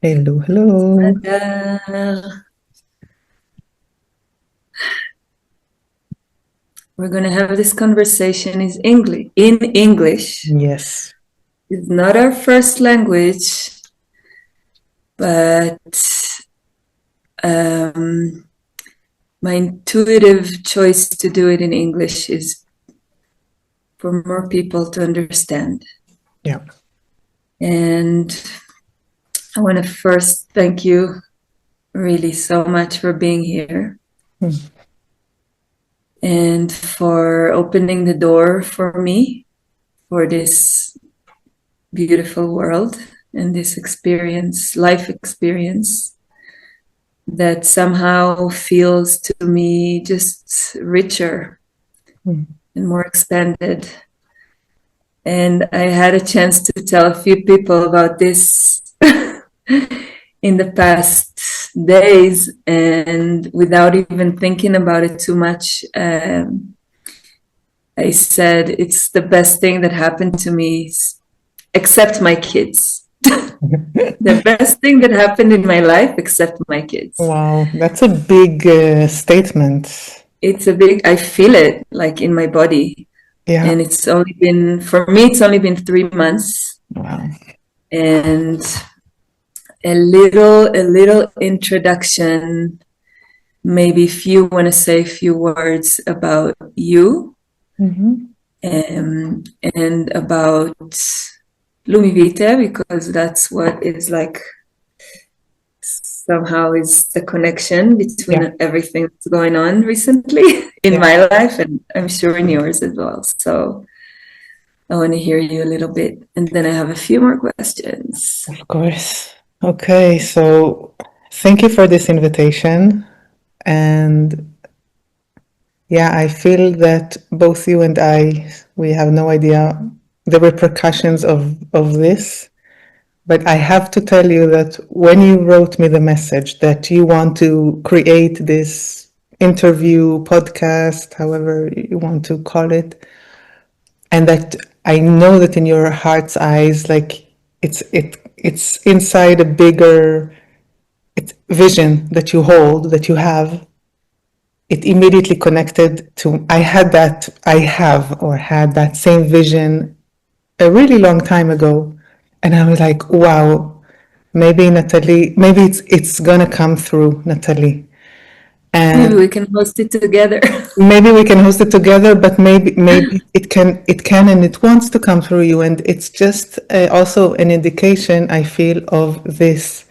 Hello, hello. Smadar. We're going to have this conversation in English. Yes. It's not our first language, but um, my intuitive choice to do it in English is for more people to understand. Yeah. And I want to first thank you really so much for being here Hmm. and for opening the door for me for this beautiful world and this experience, life experience that somehow feels to me just richer Hmm. and more expanded. And I had a chance to tell a few people about this in the past days, and without even thinking about it too much, I said it's the best thing that happened to me, except my kids. The best thing that happened in my life, except my kids. Wow, that's a big statement. It's a big, I feel it like in my body. Yeah. And it's only been, for me, it's only been 3 months. Wow. And a little introduction. Maybe if you want to say a few words about you, Hmm. and about Lumivite, because that's what is like somehow is the connection Yeah. between everything that's going on recently in Yeah. my life, and I'm sure in yours as well. So I want to hear you a little bit, and then I have a few more questions. Of course. Okay, so thank you for this invitation. And yeah, I feel that both you and I, we have no idea the repercussions of this. But I have to tell you that when you wrote me the message that you want to create this interview, podcast, however you want to call it, and that I know that in your heart's eyes, like it's inside a bigger vision that you hold, that you have. It immediately connected to I have or had that same vision a really long time ago, and I was like, wow, maybe Natalie, maybe it's gonna come through, Natalie, Maybe and we can host it together. maybe we can host it together. But maybe it can and it wants to come through you, and it's just also an indication I feel of this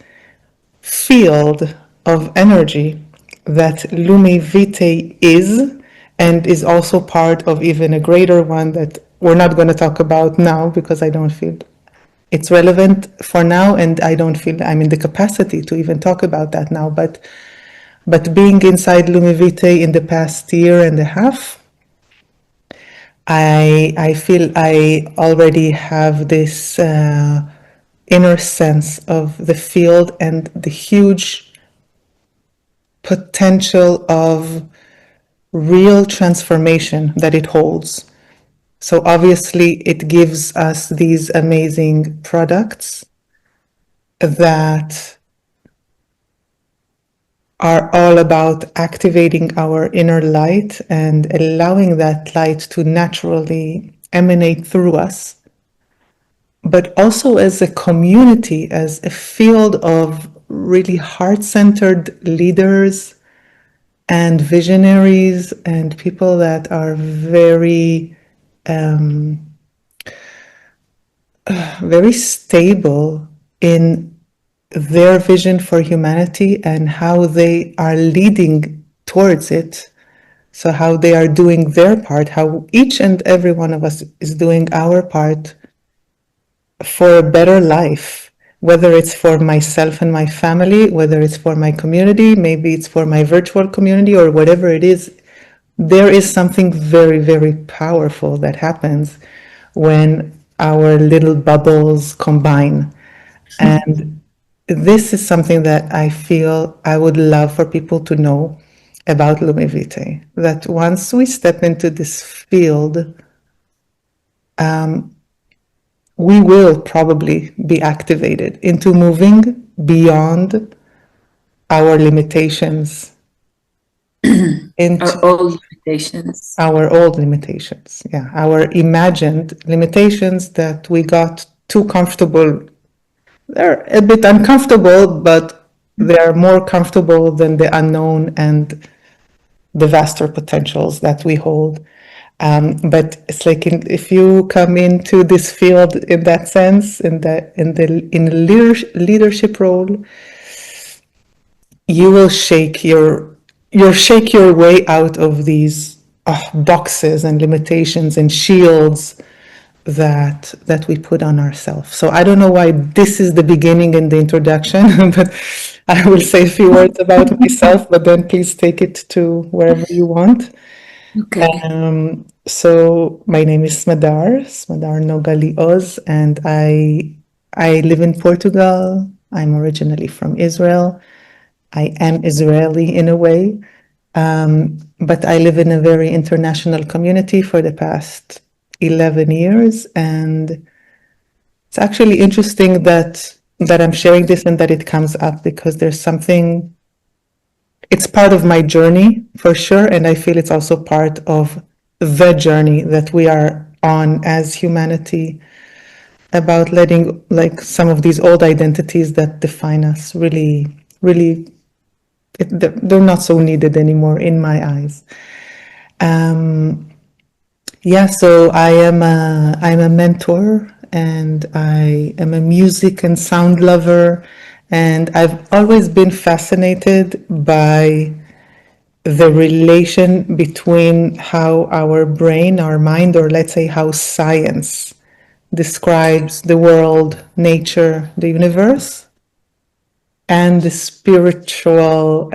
field of energy that Lumi Vitae is, and is also part of even a greater one that we're not going to talk about now because I don't feel it's relevant for now, and I don't feel I'm in the capacity to even talk about that now. But being inside Lumivite in the past year and a half, I feel I already have this inner sense of the field and the huge potential of real transformation that it holds. So obviously, it gives us these amazing products that are all about activating our inner light and allowing that light to naturally emanate through us, but also as a community, as a field of really heart centered leaders and visionaries and people that are very, very stable in their vision for humanity and how they are leading towards it. So, how they are doing their part, how each and every one of us is doing our part for a better life, whether it's for myself and my family, whether it's for my community, maybe it's for my virtual community, or whatever it is. There is something very, very powerful that happens when our little bubbles combine. And this is something that I feel I would love for people to know about Lumivite. That once we step into this field, we will probably be activated into moving beyond our limitations into Our old limitations. our old limitations. Yeah, our imagined limitations that we got too comfortable. They're a bit uncomfortable, but they are more comfortable than the unknown and the vaster potentials that we hold. But it's like if you come into this field in that sense, in a leadership role, you will you'll shake your way out of these boxes and limitations and shields that we put on ourselves. So I don't know why this is the beginning and the introduction, but I will say a few words about myself, but then please take it to wherever you want. Okay. So my name is Smadar Noga Lioz, and I live in Portugal. I'm originally from Israel. I am Israeli in a way, but I live in a very international community for the past 11 years, and it's actually interesting that I'm sharing this and that it comes up because there's something. It's part of my journey for sure, and I feel it's also part of the journey that we are on as humanity about letting like some of these old identities that define us really they're not so needed anymore in my eyes. Yeah, so I'm a mentor and I am a music and sound lover, and I've always been fascinated by the relation between how our brain, our mind, or let's say how science describes the world, nature, the universe, and the spiritual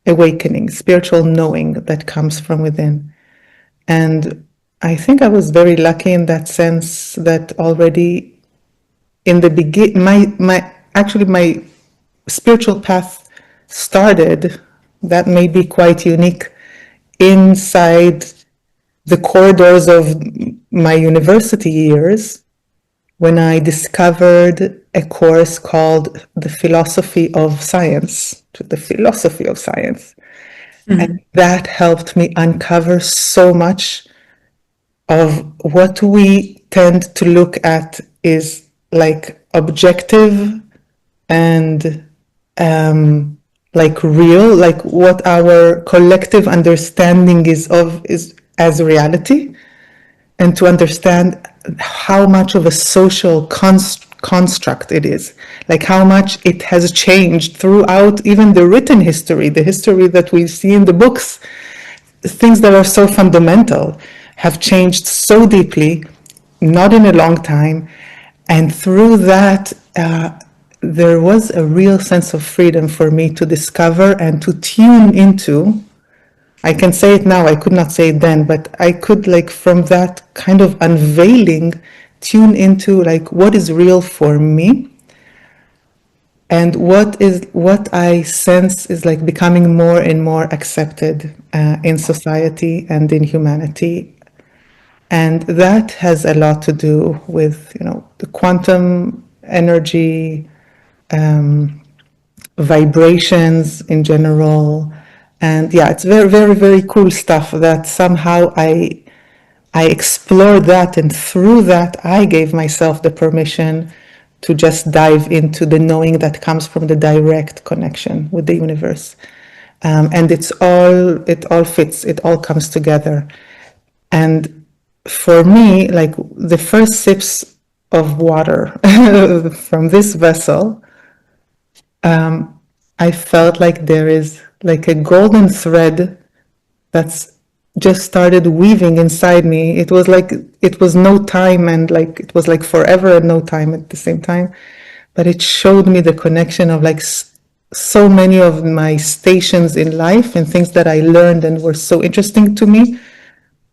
awakening, spiritual knowing that comes from within. And I think I was very lucky in that sense that already in the begin, my spiritual path started. That may be quite unique inside the corridors of my university years when I discovered a course called the philosophy of science, the philosophy of science. And that helped me uncover so much of what we tend to look at is like objective and like real, like what our collective understanding is of is as reality, and to understand how much of a social construct it is, like how much it has changed throughout even the written history, the history that we see in the books. Things that are so fundamental have changed so deeply, not in a long time. And through that, there was a real sense of freedom for me to discover and to tune into. I can say it now, I could not say it then, but I could, like, from that kind of unveiling, tune into, like, what is real for me and what I sense is like becoming more and more accepted in society and in humanity. And that has a lot to do with, the quantum energy, vibrations in general. And yeah, it's very, very, very cool stuff that somehow I explored that, and through that, I gave myself the permission to just dive into the knowing that comes from the direct connection with the universe. And it all fits, it all comes together. And for me, like the first sips of water from this vessel, I felt like there is like a golden thread that's just started weaving inside me. It was like it was no time, and like it was like forever and no time at the same time. But it showed me the connection of like so many of my stations in life and things that I learned and were so interesting to me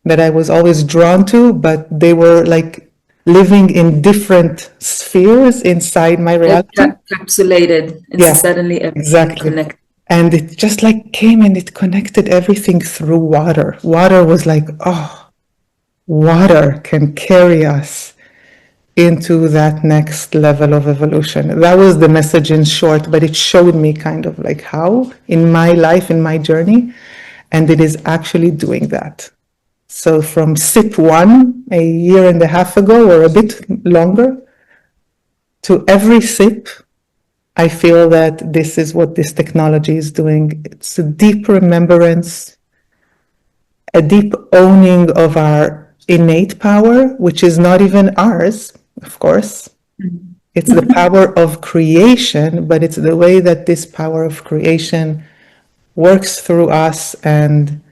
that I was always drawn to, but they were like living in different spheres inside my All reality. capsulated, and Yeah, suddenly everything exactly. connected. And it just like came and it connected everything through water. Water was like, oh, water can carry us into that next level of evolution. That was the message in short, but it showed me kind of like how in my life, in my journey, and it is actually doing that. So from sip one a year and a half ago or a bit longer to every sip, I feel that this is what this technology is doing. It's a deep remembrance, a deep owning of our innate power, which is not even ours, of course. It's the power of creation, but it's the way that this power of creation works through us and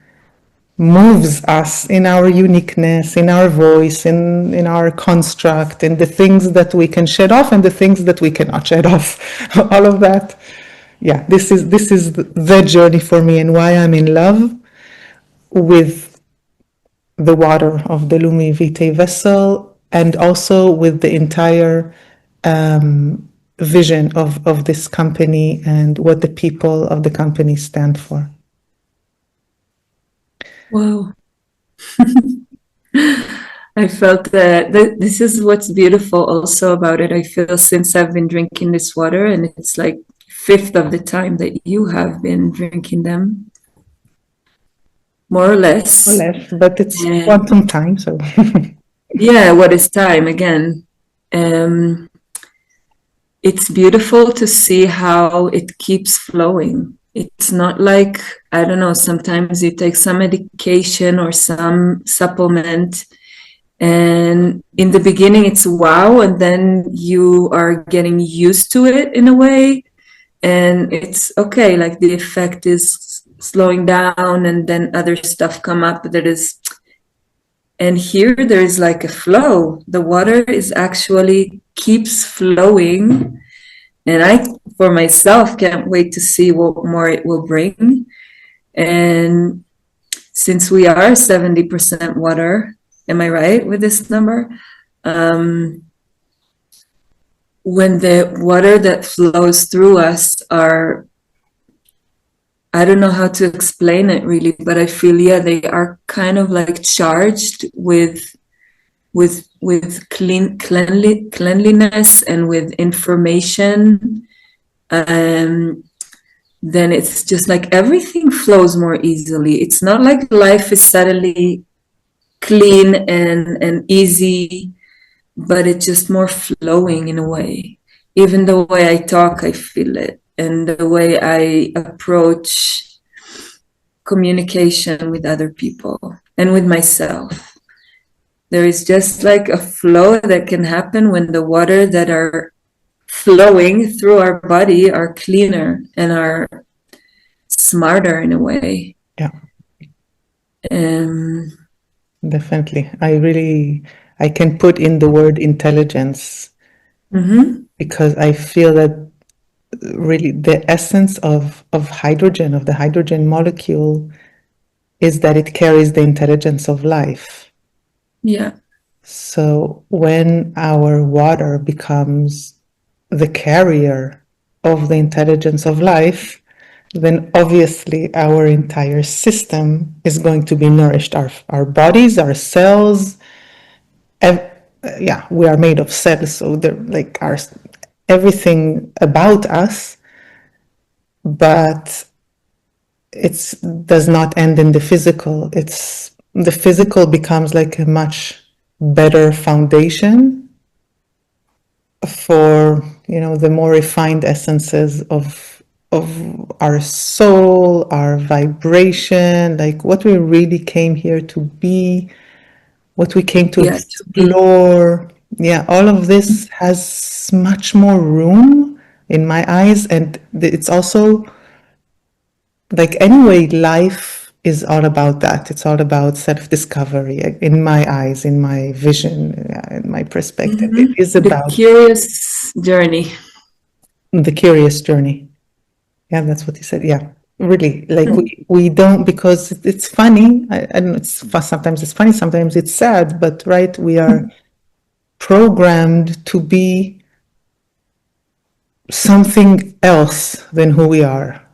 moves us in our uniqueness, in our voice, in our construct, in the things that we can shed off and the things that we cannot shed off. All of that. Yeah, this is the journey for me and why I'm in love with the water of the Lumi Vitae vessel and also with the entire vision of this company and what the people of the company stand for. Wow. I felt that this is what's beautiful also about it. I feel since I've been drinking this water, and it's like fifth of the time that you have been drinking them, more or less. Or less, but it's And quantum time, so. yeah, what is time again? It's beautiful to see how it keeps flowing. It's not like, I don't know, sometimes you take some medication or some supplement, and in the beginning it's wow, and then you are getting used to it in a way, and it's okay, like the effect is slowing down, and then other stuff come up that is, and here there is like a flow. The water is actually keeps flowing, and I, for myself, can't wait to see what more it will bring. And since we are 70% water, am I right with this number? When the water that flows through us are, I don't know how to explain it really, but I feel, yeah, they are kind of like charged with cleanliness and with information. Then it's just like everything flows more easily. It's not like life is suddenly clean and easy, but it's just more flowing in a way. Even the way I talk, I feel it, and the way I approach communication with other people and with myself. There is just like a flow that can happen when the water that are flowing through our body are cleaner and are smarter in a way. Yeah. Um, Definitely. I can put in the word intelligence because I feel that really the essence of hydrogen, of the hydrogen molecule, is that it carries the intelligence of life. yeah. So when our water becomes the carrier of the intelligence of life, then obviously our entire system is going to be nourished. Our bodies, our cells, yeah, we are made of cells, so they're like everything about us, but it does not end in the physical. It's the physical becomes like a much better foundation for the more refined essences of our soul, our vibration, like what we really came here to be, what we came to explore. Yeah, all of this has much more room in my eyes, and it's also like anyway, life is all about that. It's all about self-discovery in my eyes, in my vision, in my perspective. It is The about curious journey. the curious journey. Yeah, that's what he said. Yeah, really. Like we don't, because it's funny. I don't know. Sometimes it's funny, sometimes it's sad. But right, we are programmed to be something else than who we are.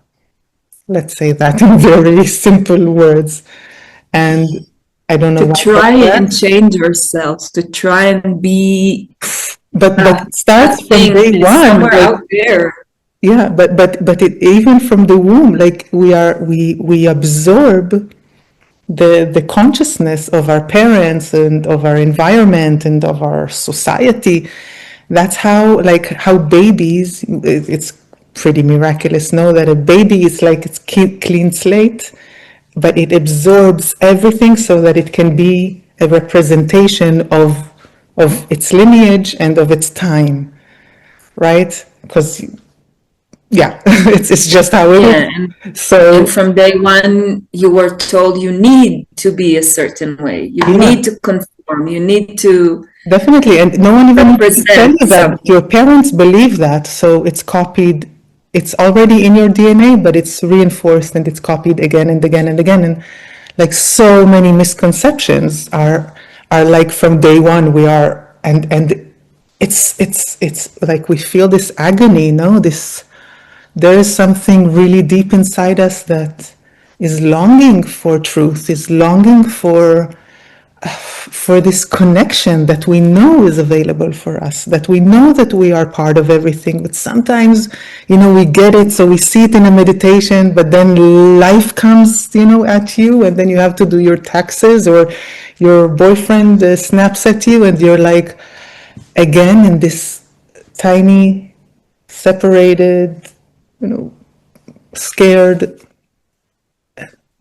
Let's say that in very simple words. And I don't know To why, try and but change ourselves, to try and be but it that starts from thing day that is one. somewhere Like, out there. yeah, but it even from the womb, like we absorb the consciousness of our parents and of our environment and of our society. That's how babies, it's pretty miraculous, know that a baby is like it's clean slate, but it absorbs everything so that it can be a representation of its lineage and of its time, right? Because yeah, it's just how it Yeah, is. and So from day one, you were told you need to be a certain way. You yeah, need to conform. You need to definitely, and no one even needs to tell represent you that, but something. your parents believe that, so it's copied. It's already in your DNA, but it's reinforced and it's copied again and again and again. And like so many misconceptions are like from day one we are, and it's like we feel this agony, no, this there is something really deep inside us that is longing for truth, is longing for this connection that we know is available for us, that we know that we are part of everything. But sometimes, we get it, so we see it in a meditation, but then life comes, at you, and then you have to do your taxes, or your boyfriend snaps at you, and you're like, again, in this tiny, separated, scared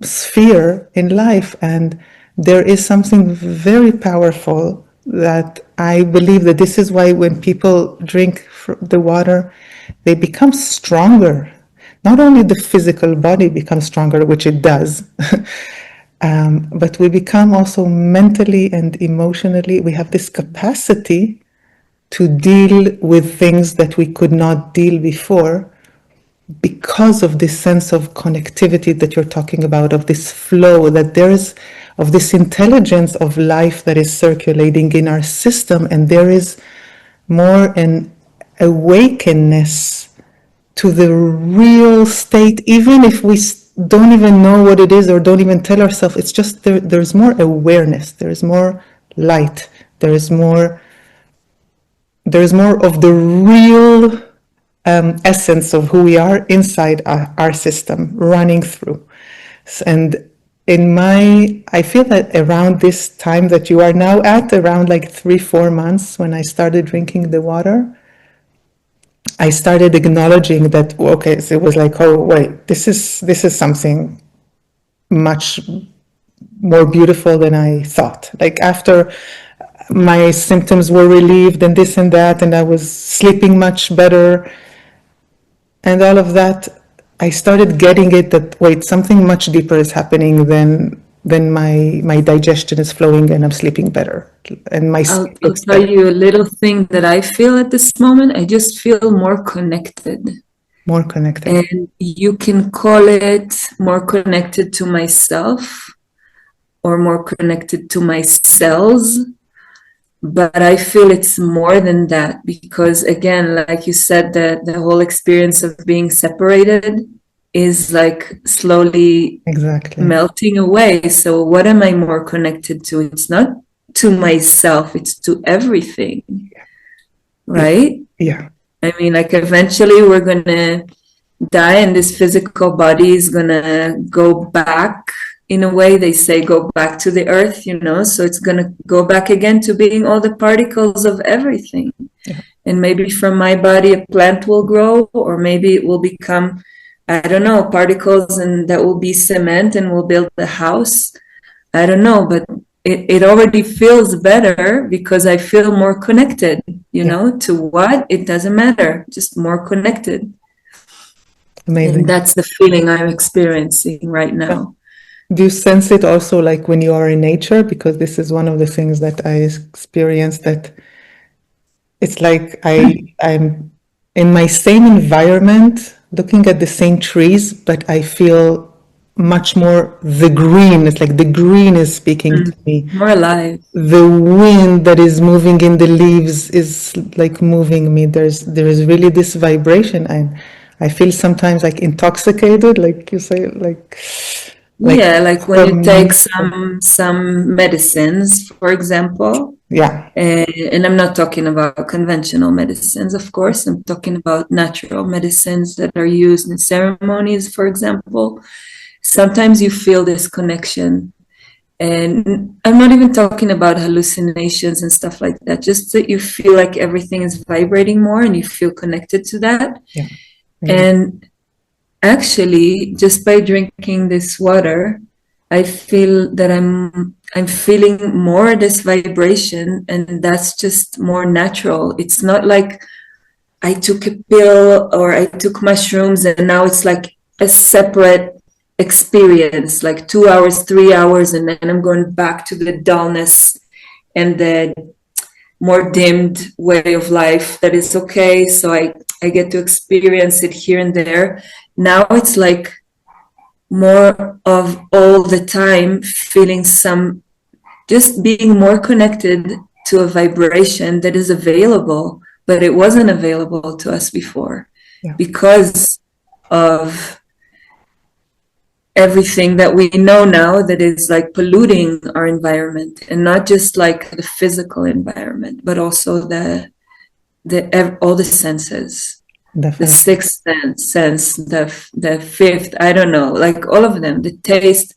sphere in life. And there is something very powerful that I believe that this is why when people drink the water, they become stronger. Not only the physical body becomes stronger, which it does, but we become also mentally and emotionally, we have this capacity to deal with things that we could not deal before, because of this sense of connectivity that you're talking about, of this flow, that there's of this intelligence of life that is circulating in our system, and there is more an awakeness to the real state, even if we don't even know what it is or don't even tell ourselves. It's just there's more awareness, there's more light, there's more of the real essence of who we are inside our system running through. And I feel that around this time that you are now at, around like 3-4 months, when I started drinking the water, I started acknowledging that, okay, so it was like, oh wait, this is something much more beautiful than I thought. Like, after my symptoms were relieved and this and that, and I was sleeping much better, and all of that, I started getting it that, wait, something much deeper is happening than my digestion is flowing and I'm sleeping better and my I'll, skin I'll looks tell better. you a little thing that I feel at this moment. I just feel more connected. More connected. And you can call it more connected to myself or more connected to my cells. But I feel it's more than that because, again, like you said, the whole experience of being separated is like slowly Exactly. melting away. So, what am I more connected to? It's not to myself, it's to everything, Yeah. right? Yeah. I mean, like, eventually we're going to die and this physical body is going to go back. In a way, they say go back to the earth, so it's going to go back again to being all the particles of everything. Yeah. And maybe from my body a plant will grow, or maybe it will become, I don't know, particles, and that will be cement and we'll build a house. I don't know, but it already feels better because I feel more connected, Yeah. to what? It doesn't matter, just more connected. And Amazing. that's the feeling I'm experiencing right Yeah. now. Do you sense it also like when you are in nature? Because this is one of the things that I experienced, that it's like I'm in my same environment, looking at the same trees, but I feel much more the green. It's like the green is speaking to me. More alive. The wind that is moving in the leaves is like moving me. There is really this vibration, and I feel sometimes like intoxicated, like you say, like Like Yeah, like when for you take me, some medicines, for example, yeah, and I'm not talking about conventional medicines, of course. I'm talking about natural medicines that are used in ceremonies, for example. Sometimes you feel this connection. And I'm not even talking about hallucinations and stuff like that, just that you feel like everything is vibrating more and you feel connected to that. yeah, really, And actually, just by drinking this water, I feel that I'm feeling more this vibration, and that's just more natural. It's not like I took a pill or I took mushrooms and now it's like a separate experience, like 2 hours, 3 hours, and then I'm going back to the dullness and the more dimmed way of life that is okay. So I get to experience it here and there. Now it's like more of all the time feeling some, just being more connected to a vibration that is available, but it wasn't available to us before yeah, because of everything that we know now that is like polluting our environment, and not just like the physical environment, but also the all the senses, the definitely, sixth sense, the fifth, I don't know, like all of them, the taste.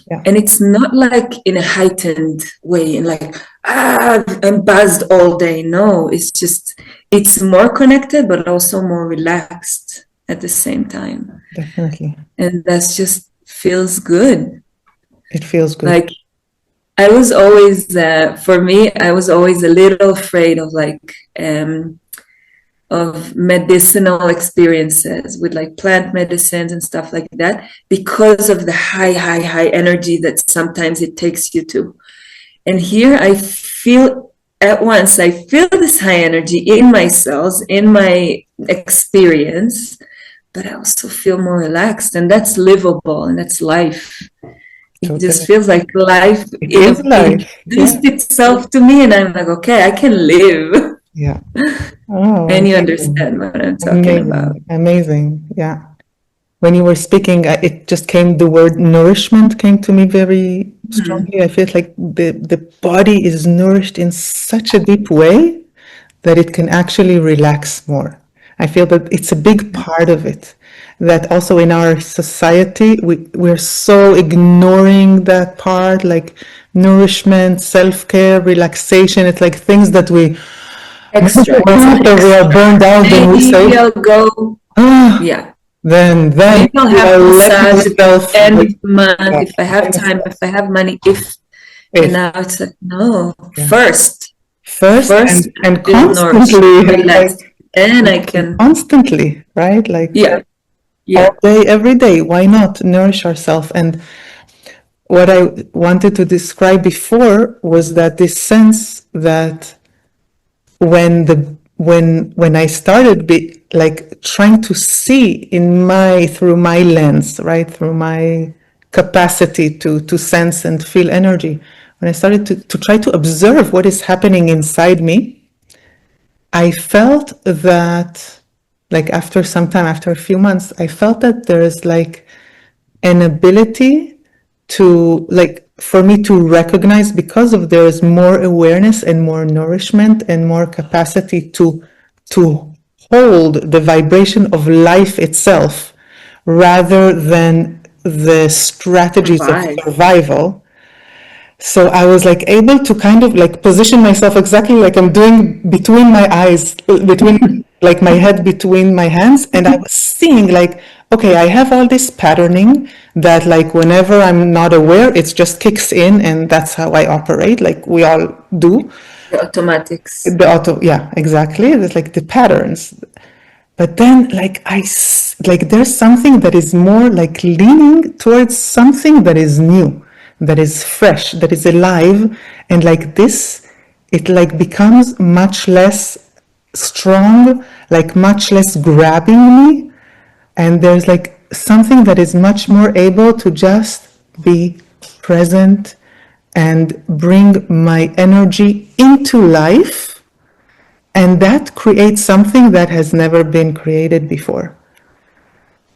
yeah, And it's not like in a heightened way and like, I'm buzzed all day. No, it's just, it's more connected, but also more relaxed at the same time. definitely. And that's just feels good. It feels good. Like I was always, for me, I was always a little afraid of medicinal experiences with like plant medicines and stuff like that because of the high energy that sometimes it takes you to. And here I feel at once, I feel this high energy in my cells, in my experience, but I also feel more relaxed, and that's livable and that's life. It just Totally. feels like life It is life. Yeah, introduced itself to me, and I'm like, okay, I can live. yeah. Oh, And you amazing. understand what I'm talking about. Amazing. Amazing. Yeah. When you were speaking, it just came, the word nourishment came to me very Hmm. strongly. I feel like the body is nourished in such a deep way that it can actually relax more. I feel that it's a big part of it. That also in our society, we're so ignoring that part, like nourishment, self-care, relaxation. It's like things that we, Extra. when It's after we are extra. burned out, then we Maybe say, I'll go. ah, Yeah. then Maybe I'll you have are letting massage at the yourself end like, of the month yeah, if I have kind of time, stuff. if I have money, if. And If, now it's like, no, yeah. first. First First, I and feel nourished, constantly, relaxed. like, And I can, constantly, right? Like yeah, all yeah. day, every day. Why not nourish ourselves? And what I wanted to describe before was that this sense that when I started like trying to see in my through my lens, right, through my capacity to sense and feel energy, when I started to try to observe what is happening inside me, I felt that, like after some time, after a few months, I felt that there is like an ability to, like, for me to recognize, because of there is more awareness and more nourishment and more capacity to hold the vibration of life itself rather than the strategies of Survive. survival. So I was like able to kind of like position myself exactly like I'm doing between my eyes, between like my head between my hands. And I was seeing like, okay, I have all this patterning that like whenever I'm not aware, it just kicks in and that's how I operate, like we all do. The automatics. The auto, yeah, exactly. It's like the patterns. But then, like like there's something that is more like leaning towards something that is new, that is fresh, that is alive, and like this, it like becomes much less strong, like much less grabbing me, and there's like something that is much more able to just be present and bring my energy into life, and that creates something that has never been created before.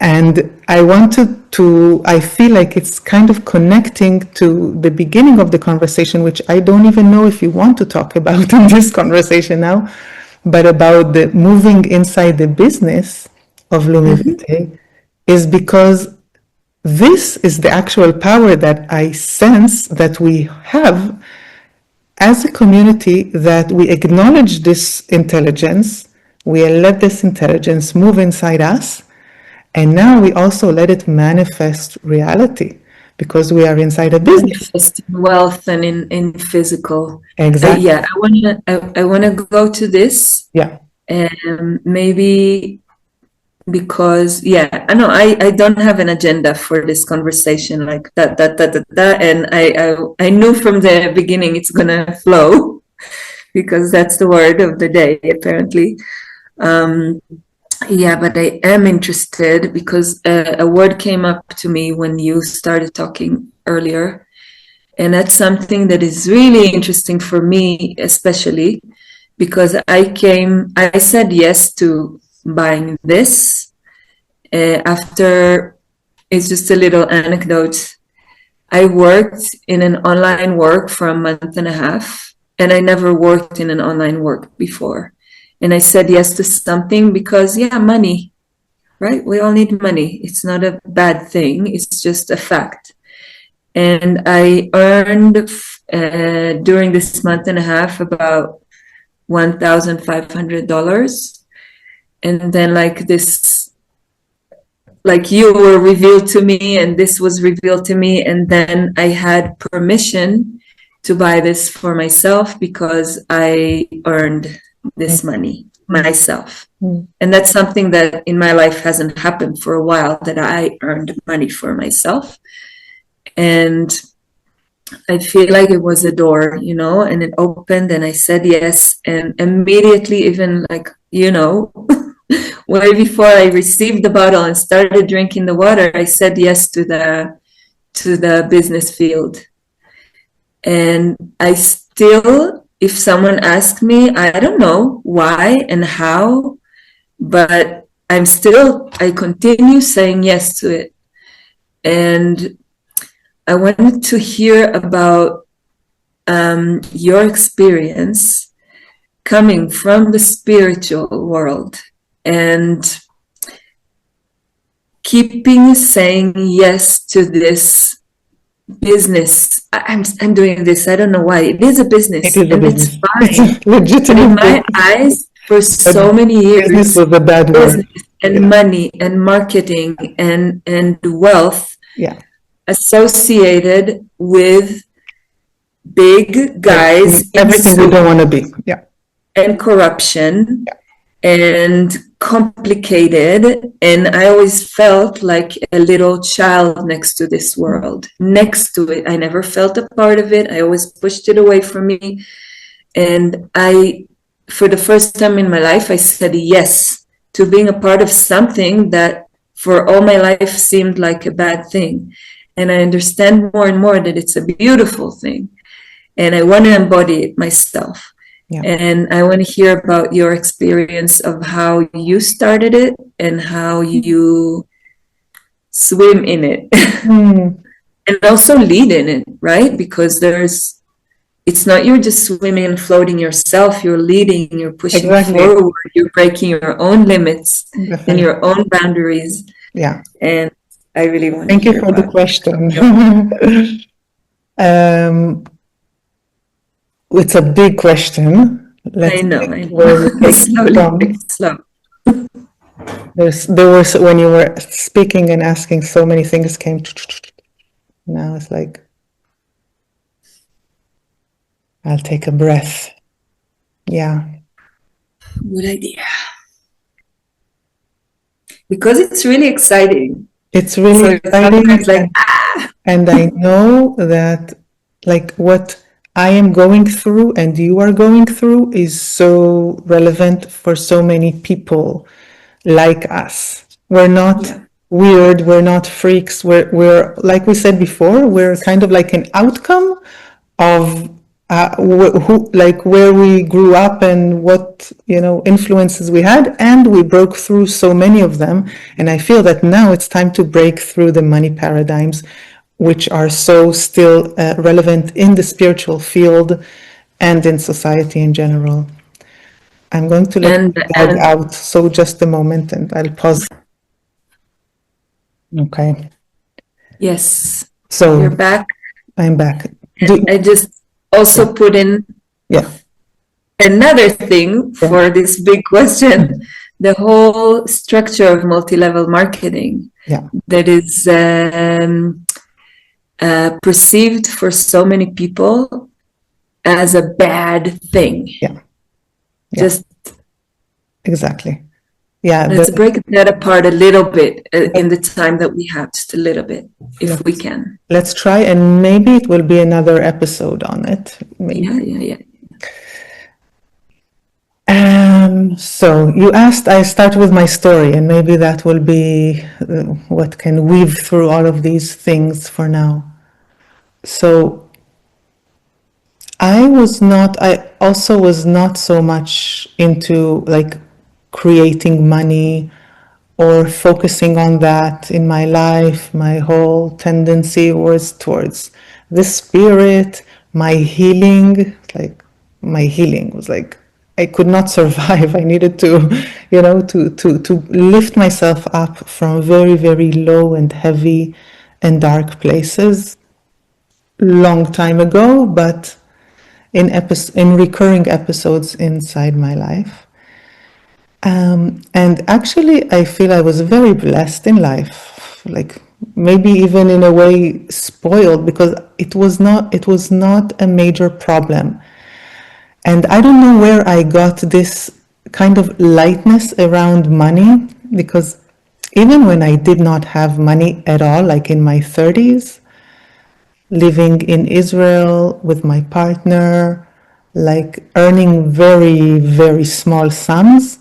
And And I feel like it's kind of connecting to the beginning of the conversation, which I don't even know if you want to talk about in this conversation now, but about the moving inside the business of Lumivite, is because this is the actual power that I sense that we have as a community, that we acknowledge this intelligence, we let this intelligence move inside us, and now we also let it manifest reality because we are inside a business. Manifest in wealth and in physical. Exactly. Yeah, I wanna go to this. Yeah. And maybe because I know I don't have an agenda for this conversation like that, and I knew from the beginning it's gonna flow because that's the word of the day apparently. But I am interested because a word came up to me when you started talking earlier, and that's something that is really interesting for me, especially because I said yes to buying this after. It's just a little anecdote. I worked in an online work for a month and a half, and I never worked in an online work before. And I said yes to something because, money, right? We all need money. It's not a bad thing. It's just a fact. And I earned during this month and a half about $1,500. And then like you were revealed to me and this was revealed to me. And then I had permission to buy this for myself because I earned this money myself. And that's something that in my life hasn't happened for a while, that I earned money for myself. And I feel like it was a door, and it opened and I said yes. And immediately, even way before I received the bottle and started drinking the water, I said yes to the business field. And I still, if someone asks me, I don't know why and how, but I continue saying yes to it. And I wanted to hear about your experience coming from the spiritual world and keeping saying yes to this business. I'm doing this. I don't know why. It is a business. It is a business. It's fine. Legitimate. In my eyes, for so many years, business was a bad word. And money and marketing and wealth associated with big guys, everything we don't want to be. And corruption and complicated. And I always felt like a little child next to this world, next to it. I never felt a part of it. I always pushed it away from me. And for the first time in my life, I said yes to being a part of something that for all my life seemed like a bad thing. And I understand more and more that it's a beautiful thing. And I want to embody it myself. And I want to hear about your experience of how you started it and how you swim in it. And also lead in it, right? Because it's not you're just swimming and floating yourself, you're leading, you're pushing forward, you're breaking your own limits and your own boundaries. And I really want to Thank hear you for the question. It's a big question. I know. Slow. There was, when you were speaking and asking, so many things came. Now it's like, I'll take a breath. Good idea. Because it's really exciting. It's really exciting. And I know that what I am going through and you are going through is so relevant for so many people like us. We're not weird, we're not freaks, we're like we said before, we're kind of like an outcome of like where we grew up and what influences we had, and we broke through so many of them. And I feel that now it's time to break through the money paradigms, which are so still relevant in the spiritual field and in society in general. I'm going to let And the dog out, so just a moment, and I'll pause. Okay. yes, So you're back. I'm back. I just also put in Yeah. another thing Yeah. for this big question, the whole structure of multi-level marketing Yeah. that is perceived for so many people as a bad thing. Yeah. Yeah. Just exactly. Yeah. let's break that apart a little bit in the time that we have, just a little bit, if we can. Let's try, and maybe it will be another episode on it. Maybe. Yeah. So you asked, I start with my story, and maybe that will be what can weave through all of these things for now. So I also was not so much into like creating money or focusing on that in my life. My whole tendency was towards the spirit, my healing. Like my healing was like I could not survive. I needed to, to lift myself up from very, very low and heavy and dark places long time ago, but in recurring episodes inside my life. And actually, I feel I was very blessed in life, like maybe even in a way spoiled, because it was not a major problem. And I don't know where I got this kind of lightness around money, because even when I did not have money at all, like in my 30s, living in Israel with my partner, like earning very, very small sums,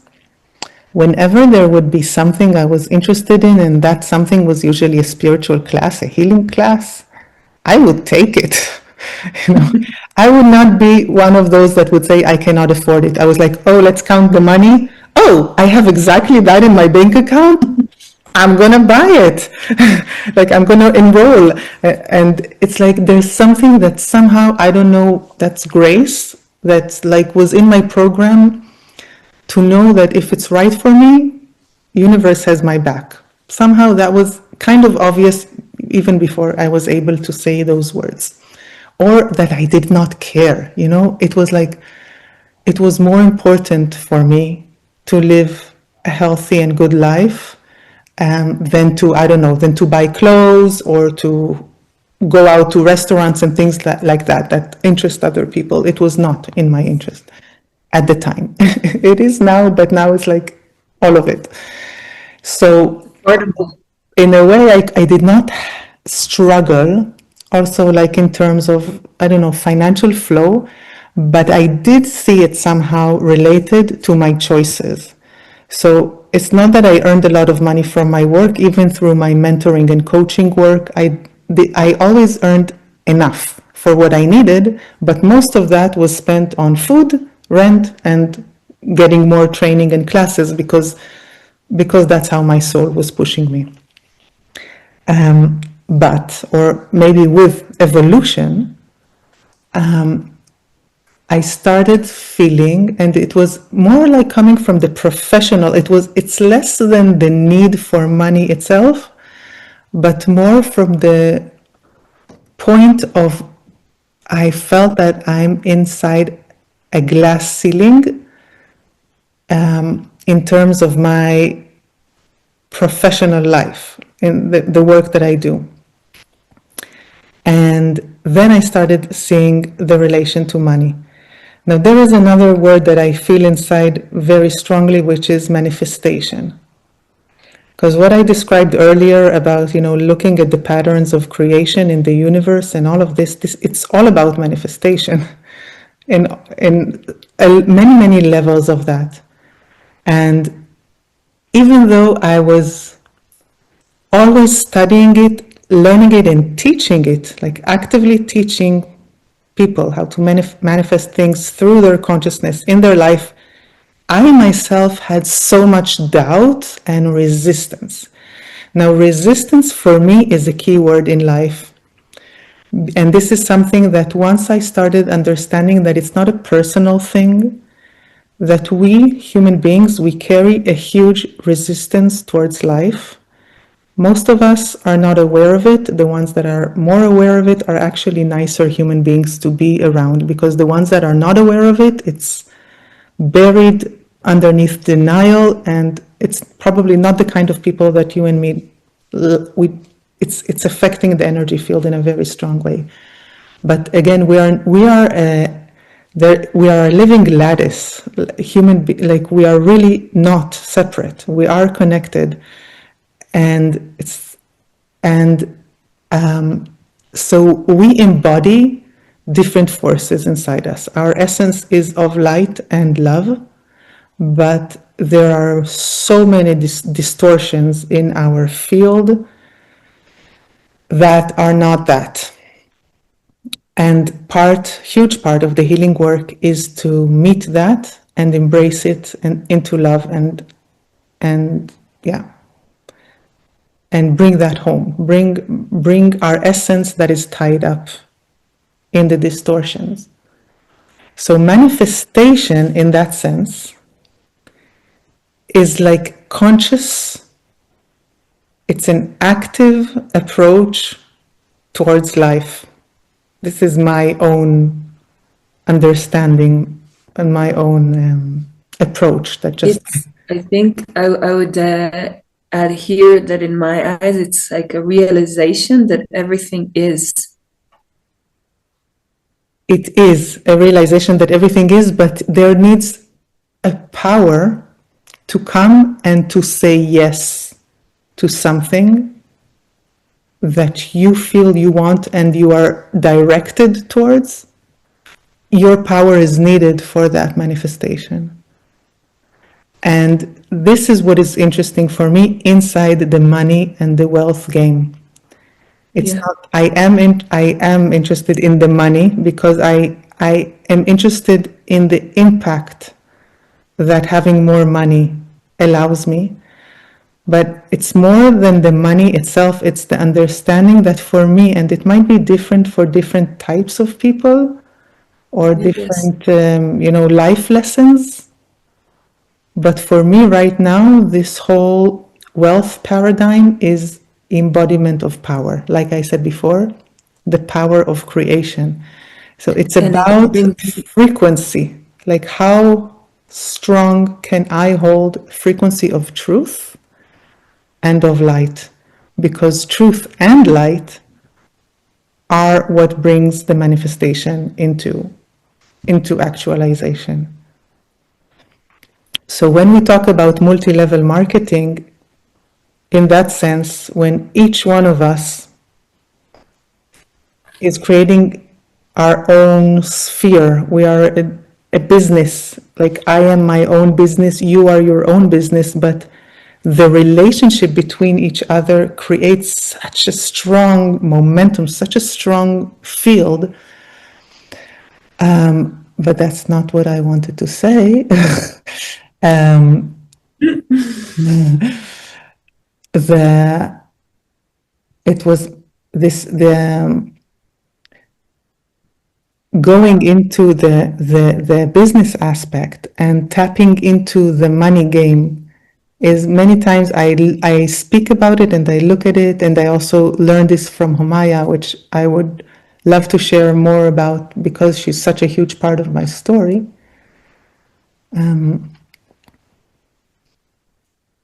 whenever there would be something I was interested in, and that something was usually a spiritual class, a healing class, I would take it. you know, I would not be one of those that would say I cannot afford it. I was like, oh, let's count the money. Oh, I have exactly that in my bank account. I'm gonna buy it. Like I'm gonna enroll. And it's like there's something that somehow I don't know. That's grace. That's like was in my program to know that if it's right for me, universe has my back. Somehow that was kind of obvious even before I was able to say those words. Or that I did not care, It was like, it was more important for me to live a healthy and good life than to, I don't know, than to buy clothes or to go out to restaurants and things like that interest other people. It was not in my interest at the time. It is now, but now it's like all of it. So in a way, I did not struggle also like in terms of, I don't know, financial flow, but I did see it somehow related to my choices. So it's not that I earned a lot of money from my work, even through my mentoring and coaching work. I always earned enough for what I needed, but most of that was spent on food, rent, and getting more training and classes because that's how my soul was pushing me. Or maybe with evolution, I started feeling, and it was more like coming from the professional. It's less than the need for money itself, but more from the point of I felt that I'm inside a glass ceiling in terms of my professional life, in the work that I do. And then I started seeing the relation to money. Now, there is another word that I feel inside very strongly, which is manifestation. Because what I described earlier about, looking at the patterns of creation in the universe and all of this it's all about manifestation in many, many levels of that. And even though I was always studying it, learning it, and teaching it, like actively teaching people, how to manifest things through their consciousness in their life, I myself had so much doubt and resistance. Now, resistance for me is a key word in life. And this is something that once I started understanding that it's not a personal thing, that we human beings, we carry a huge resistance towards life. Most of us are not aware of it. The ones that are more aware of it are actually nicer human beings to be around, because the ones that are not aware of it, it's buried underneath denial, and it's probably not the kind of people that you and me, it's affecting the energy field in a very strong way. But again, we are a living lattice, like we are really not separate. We are connected, and so we embody different forces inside us. Our essence is of light and love, but there are so many distortions in our field that are not that. And huge part of the healing work is to meet that and embrace it and into love and yeah, and bring that home. Bring our essence that is tied up in the distortions. So manifestation in that sense is like conscious. It's an active approach towards life. This is my own understanding and my own approach that just... I think I would add here that in my eyes, it's like a realization that everything is. It is a realization that everything is, but there needs a power to come and to say yes to something that you feel you want and you are directed towards. Your power is needed for that manifestation. And this is what is interesting for me inside the money and the wealth game. It's not, I am interested in the money because I am interested in the impact that having more money allows me. But it's more than the money itself, it's the understanding that for me, and it might be different for different types of people or different, life lessons. But for me right now, this whole wealth paradigm is embodiment of power. Like I said before, the power of creation. So it's about frequency, like how strong can I hold frequency of truth and of light, because truth and light are what brings the manifestation into actualization. So when we talk about multi-level marketing, in that sense, when each one of us is creating our own sphere, we are a business, like I am my own business, you are your own business, but the relationship between each other creates such a strong momentum, such a strong field. But that's not what I wanted to say. It was the going into the business aspect and tapping into the money game is many times I speak about it and I look at it, and I also learned this from Homaya, which I would love to share more about because she's such a huge part of my story.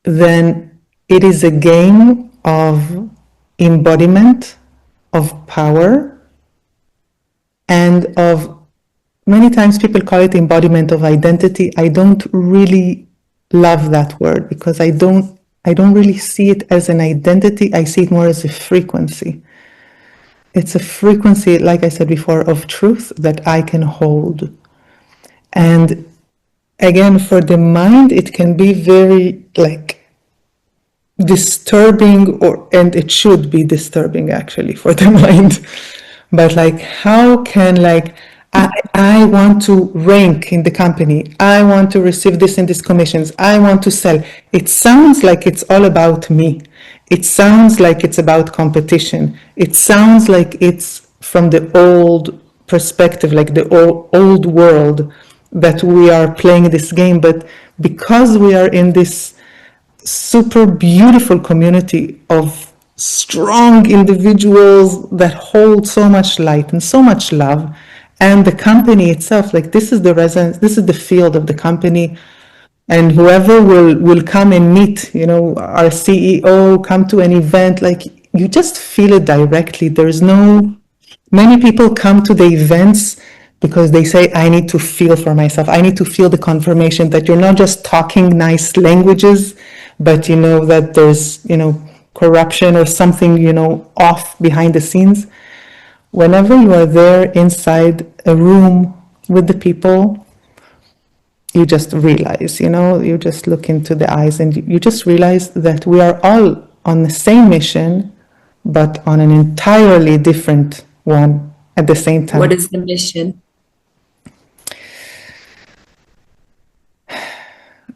Then it is a game of embodiment, of power, and of, many times people call it embodiment of identity. I don't really love that word because I don't really see it as an identity. I see it more as a frequency. It's a frequency, like I said before, of truth that I can hold. And again, for the mind, it can be very disturbing, and it should be disturbing actually for the mind, But like, how can like I want to rank in the company. I want to receive this and this commissions. I want to sell. It sounds like it's all about me. It sounds like it's about competition. It sounds like it's from the old perspective, like the old world that we are playing this game. But because we are in this super beautiful community of strong individuals that hold so much light and so much love, and the company itself, like this is the resonance, this is the field of the company, and whoever will come and meet, our CEO, come to an event, like you just feel it directly. There's no Many people come to the events because they say, I need to feel for myself. I need to feel the confirmation that you're not just talking nice languages, but you know that there's, corruption or something, off behind the scenes. Whenever you are there inside a room with the people, you just realize, you just look into the eyes and you just realize that we are all on the same mission, but on an entirely different one at the same time. What is the mission?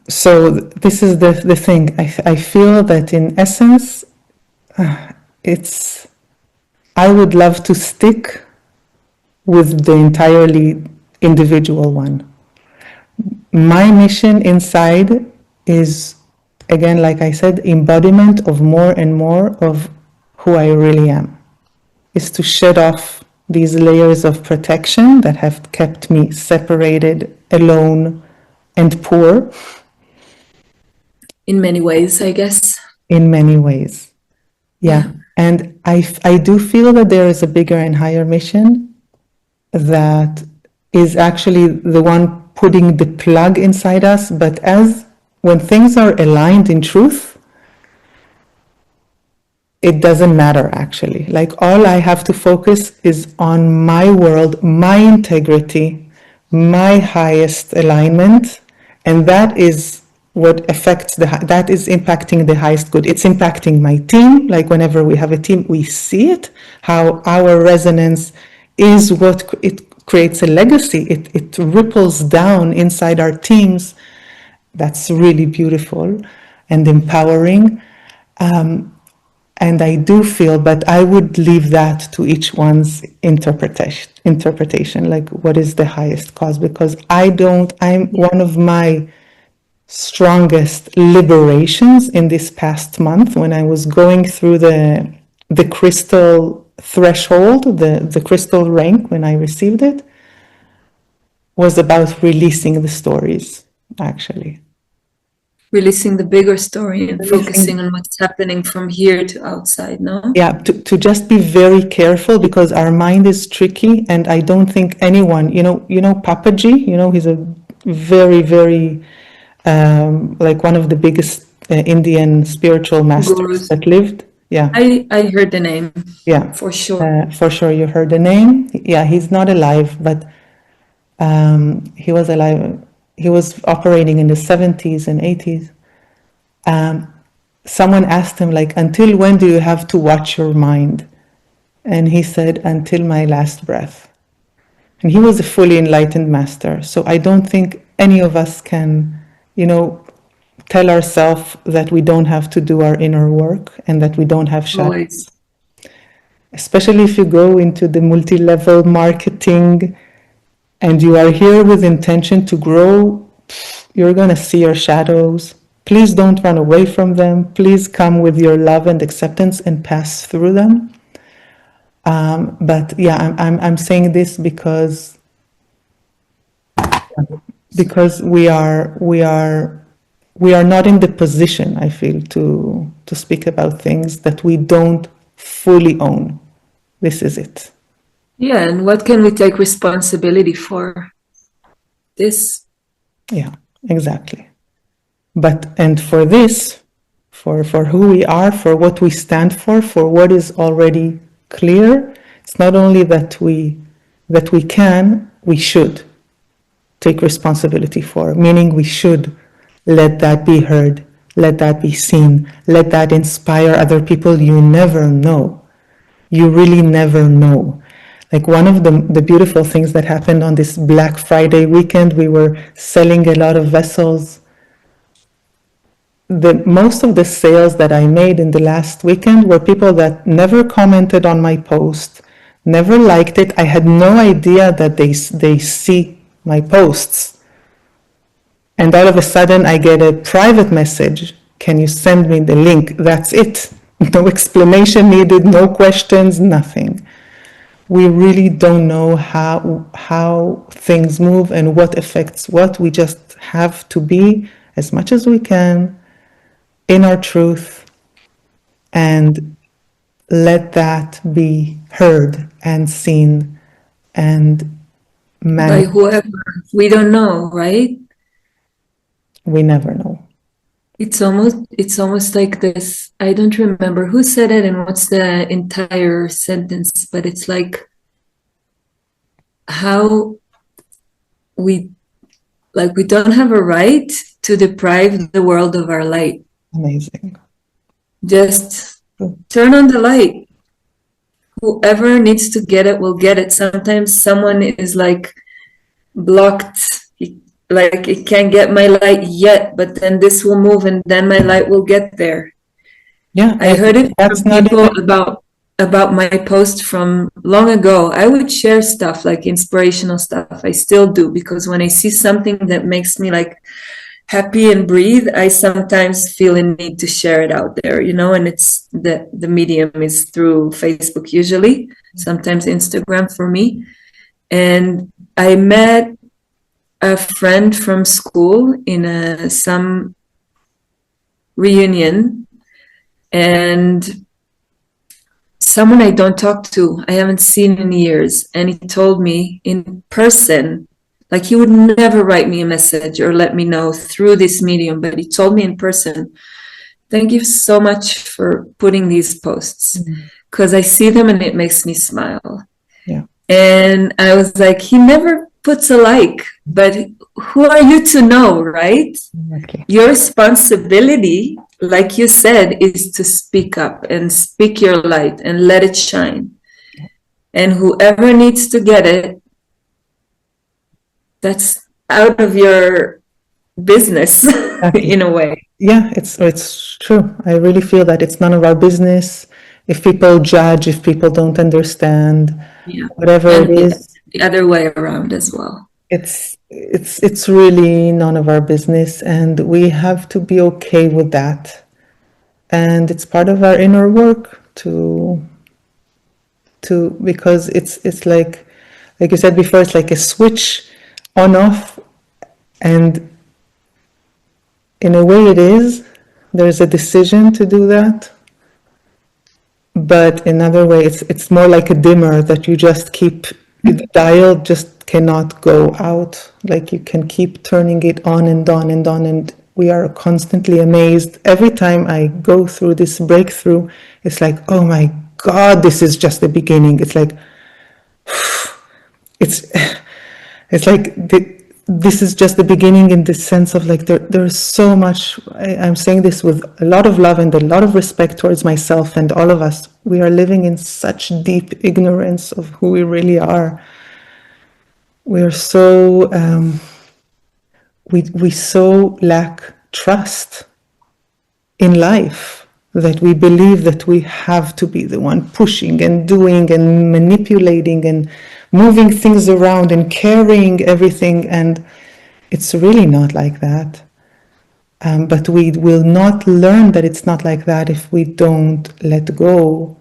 So this is the thing. I feel that in essence, it's I would love to stick with the entirely individual one. My mission inside is, again, like I said, embodiment of more and more of who I really am. Is to shed off these layers of protection that have kept me separated, alone, and poor. In many ways, I guess. In many ways. Yeah. And I do feel that there is a bigger and higher mission that is actually the one putting the plug inside us. But when things are aligned in truth, it doesn't matter actually. Like all I have to focus is on my world, my integrity, my highest alignment, and that is what affects that is impacting the highest good. It's impacting my team. Like whenever we have a team, we see it, how our resonance is what it creates a legacy. It ripples down inside our teams. That's really beautiful and empowering. And I do feel, but I would leave that to each one's interpretation, like what is the highest cause, because I'm one of my strongest liberations in this past month when I was going through the crystal threshold, the crystal rank when I received it, was about releasing the stories, actually. Releasing the bigger story and focusing on what's happening from here to outside, no? Yeah, to just be very careful because our mind is tricky, and I don't think anyone, Papaji, he's a very, very, like one of the biggest Indian spiritual masters Gurus. that lived. Yeah. I heard the name. Yeah. For sure. For sure, you heard the name. Yeah, he's not alive, but he was alive. He was operating in the 70s and 80s. Someone asked him, like, until when do you have to watch your mind? And he said, until my last breath. And he was a fully enlightened master. So I don't think any of us can, tell ourselves that we don't have to do our inner work and that we don't have shadows. Always. Especially if you go into the multi-level marketing and you are here with intention to grow, you're going to see your shadows. Please don't run away from them. Please come with your love and acceptance and pass through them. But yeah, I'm saying this because we are not in the position, I feel, to speak about things that we don't fully own. This is it. Yeah, and what can we take responsibility for? This. Yeah, exactly. And for this, for who we are, for what we stand for what is already clear, it's not only that we should take responsibility for, meaning we should let that be heard, let that be seen, let that inspire other people. You never know. You really never know. Like one of the beautiful things that happened on this Black Friday weekend, we were selling a lot of vessels. Most of the sales that I made in the last weekend were people that never commented on my post, never liked it. I had no idea that they see my posts. And all of a sudden I get a private message. Can you send me the link? That's it. No explanation needed, no questions, nothing. We really don't know how things move and what affects what. We just have to be, as much as we can, in our truth and let that be heard and seen and By managed. whoever, we don't know, right? We never know. It's almost like this. I don't remember who said it and what's the entire sentence, but it's like how we we don't have a right to deprive the world of our light. Amazing. Just turn on the light. Whoever needs to get it will get it. Sometimes someone is like blocked, like it can't get my light yet, but then this will move and then my light will get there. Yeah, I heard it that's from not people even about my post from long ago. I would share stuff like inspirational stuff. I still do, because when I see something that makes me like happy and breathe, I sometimes feel a need to share it out there, and it's the medium is through Facebook usually, sometimes Instagram for me. And I met a friend from school in some reunion, and someone I don't talk to, I haven't seen in years, and he told me in person, like he would never write me a message or let me know through this medium, but he told me in person, thank you so much for putting these posts, because I see them and it makes me smile. Yeah. And I was like, he never puts a like, but who are you to know, right? Exactly. Your responsibility, like you said, is to speak up and speak your light and let it shine. And whoever needs to get it, that's out of your business Exactly. in a way. Yeah, it's true. I really feel that it's none of our business. If people judge, if people don't understand, Yeah. whatever it And is, the other way around as well. it's really none of our business, and we have to be okay with that. And it's part of our inner work to because it's like you said before, it's like a switch on off, and in a way it is. There's a decision to do that. But another way, it's more like a dimmer that you just keep, the dial just cannot go out. Like you can keep turning it on and on and on, and we are constantly amazed. Every time I go through this breakthrough, it's like, oh my God, this is just the beginning. It's like, it's it's like this is just the beginning, in the sense of like there's so much. I'm saying this with a lot of love and a lot of respect towards myself and all of us. We are living in such deep ignorance of who we really are. We are so we so lack trust in life, that we believe that we have to be the one pushing and doing and manipulating and moving things around and carrying everything, and it's really not like that. But we will not learn that it's not like that if we don't let go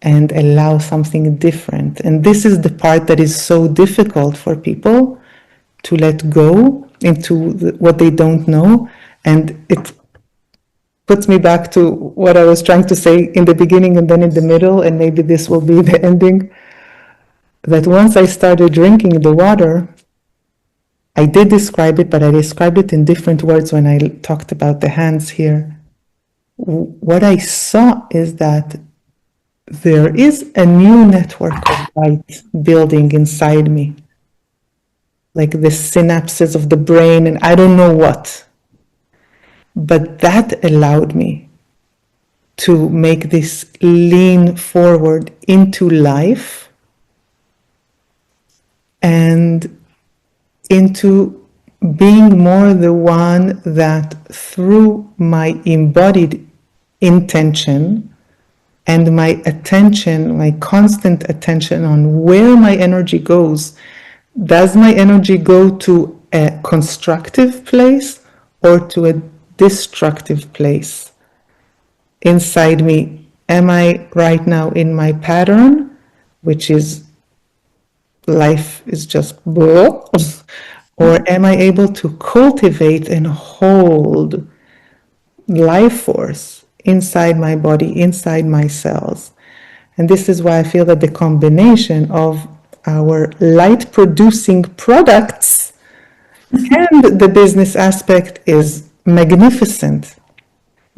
and allow something different. And this is the part that is so difficult for people, to let go into what they don't know. And it puts me back to what I was trying to say in the beginning and then in the middle, and maybe this will be the ending. That once I started drinking the water, I did describe it, but I described it in different words when I talked about the hands here. What I saw is that there is a new network of light building inside me, like the synapses of the brain, and I don't know what. But that allowed me to make this lean forward into life and into being more the one that through my embodied intention and my attention, my constant attention on where my energy goes, does my energy go to a constructive place or to a destructive place inside me? Am I right now in my pattern, which is life is just blah, or am I able to cultivate and hold life force inside my body, inside my cells? And this is why I feel that the combination of our light producing products and the business aspect is magnificent,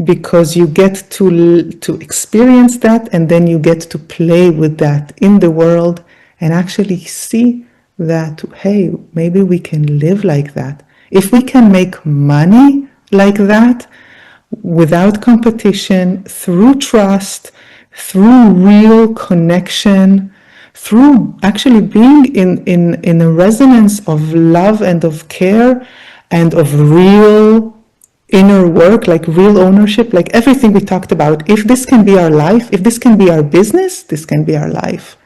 because you get to experience that, and then you get to play with that in the world and actually see that, hey, maybe we can live like that. If we can make money like that, without competition, through trust, through real connection, through actually being in a resonance of love and of care and of real inner work, like real ownership, like everything we talked about. If this can be our life, if this can be our business, this can be our life.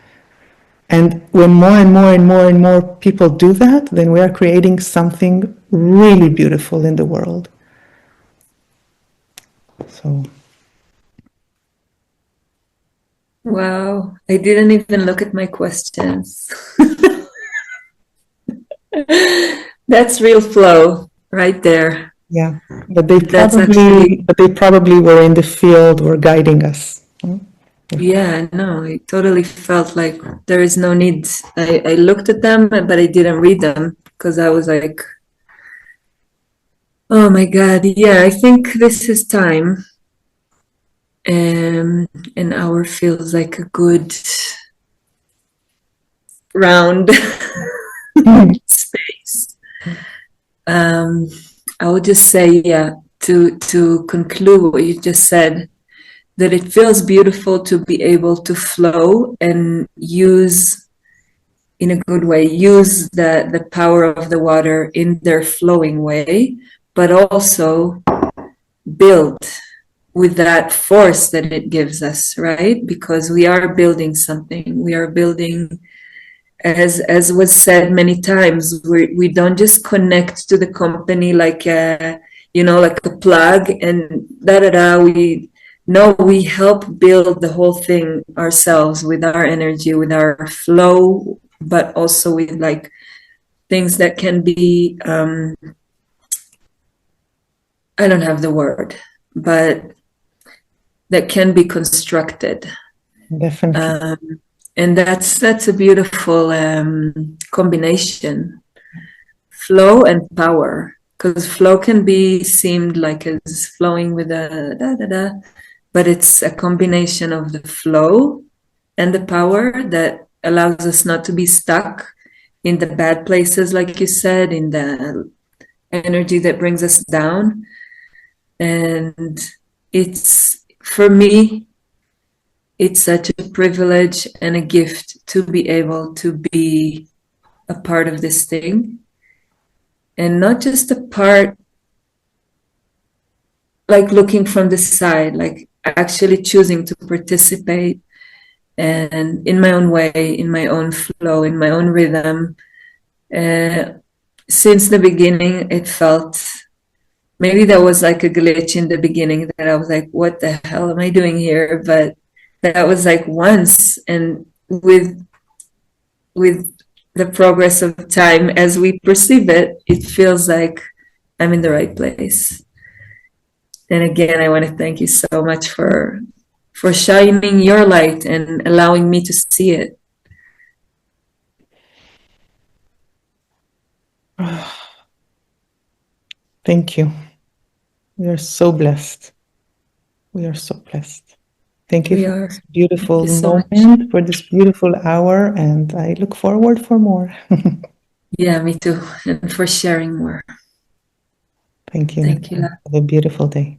And when more and more and more and more people do that, then we are creating something really beautiful in the world. So, Wow, I didn't even look at my questions. That's real flow right there. yeah, That's actually, but they probably were in the field or guiding us. yeah, no, I totally felt like there is no need. I looked at them, but I didn't read them because I was like, oh my God, yeah, I think this is time. An hour feels like a good round space. I would just say, yeah, to conclude what you just said, that it feels beautiful to be able to flow and use, in a good way, use the power of the water in their flowing way, but also build with that force that it gives us, right? Because we are building something. We are building, as was said many times, we don't just connect to the company like a, like a plug and da da da. We help build the whole thing ourselves with our energy, with our flow, but also with like things that can be, I don't have the word, but that can be constructed. Definitely. And that's a beautiful combination, flow and power, because flow can be seemed like it's flowing with a da da da, but it's a combination of the flow and the power that allows us not to be stuck in the bad places, like you said, in the energy that brings us down. And it's, for me, it's such a privilege and a gift to be able to be a part of this thing, and not just a part like looking from the side, like actually choosing to participate and in my own way, in my own flow, in my own rhythm. Since the beginning, it felt, maybe there was like a glitch in the beginning that I was like, what the hell am I doing here? But that was like once, and with the progress of time as we perceive it, it feels like I'm in the right place. And again, I want to thank you so much for shining your light and allowing me to see it. Thank you. We are so blessed. We are so blessed. Thank you We for are. this Thank beautiful you so much. moment, for this beautiful hour, and I look forward for more. Yeah, me too. And for sharing more. Thank you, Thank you, Nicole. love. Have a beautiful day.